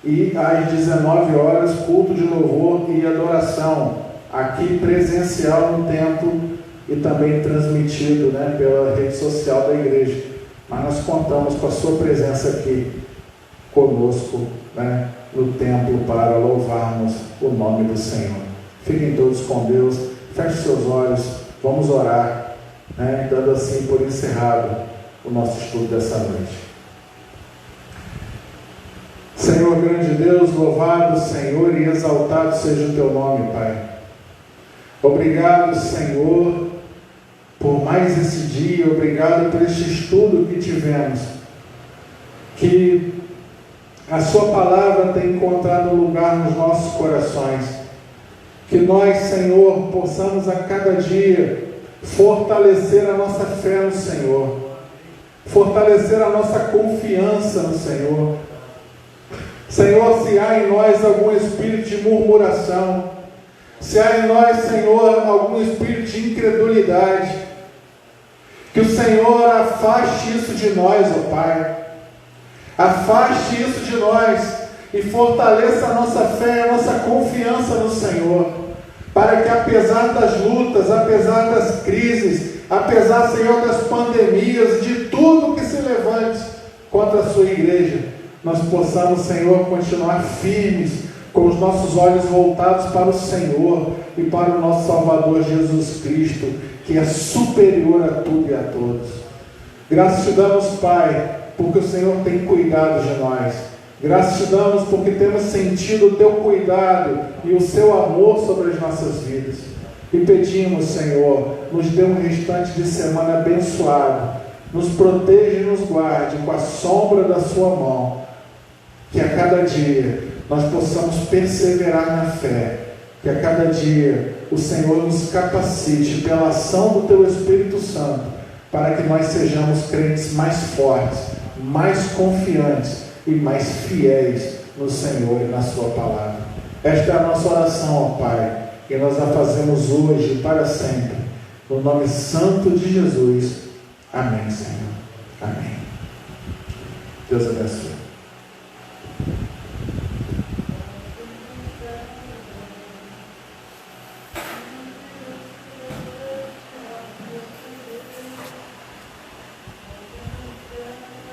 e às 19 horas culto de louvor e adoração, aqui presencial no templo e também transmitido pela rede social da igreja. Mas nós contamos com a sua presença aqui conosco no templo para louvarmos o nome do Senhor. Fiquem todos com Deus, feche seus olhos, vamos orar, dando assim por encerrado o nosso estudo dessa noite. Senhor, grande Deus, louvado Senhor e exaltado seja o teu nome, Pai. Obrigado, Senhor, por mais esse dia, obrigado por este estudo que tivemos, que a sua palavra tem encontrado lugar nos nossos corações, que nós, Senhor, possamos a cada dia fortalecer a nossa fé no Senhor, fortalecer a nossa confiança no Senhor. Senhor, se há em nós algum espírito de murmuração, se há em nós, Senhor, algum espírito de incredulidade, que o Senhor afaste isso de nós, ó Pai. Afaste isso de nós e fortaleça a nossa fé e a nossa confiança no Senhor, para que apesar das lutas, apesar das crises, apesar, Senhor, das pandemias, de tudo que se levante contra a sua igreja, nós possamos, Senhor, continuar firmes, com os nossos olhos voltados para o Senhor e para o nosso Salvador Jesus Cristo, que é superior a tudo e a todos. Graças te damos, Pai, porque o Senhor tem cuidado de nós. Graças te damos porque temos sentido o teu cuidado e o seu amor sobre as nossas vidas. E pedimos, Senhor, nos dê um restante de semana abençoado, nos proteja e nos guarde com a sombra da sua mão, que a cada dia nós possamos perseverar na fé, que a cada dia o Senhor nos capacite pela ação do teu Espírito Santo, para que nós sejamos crentes mais fortes, mais confiantes e mais fiéis no Senhor e na sua palavra. Esta é a nossa oração, ó Pai, e nós a fazemos hoje e para sempre, no nome santo de Jesus. Amém, Senhor. Amém. Deus abençoe.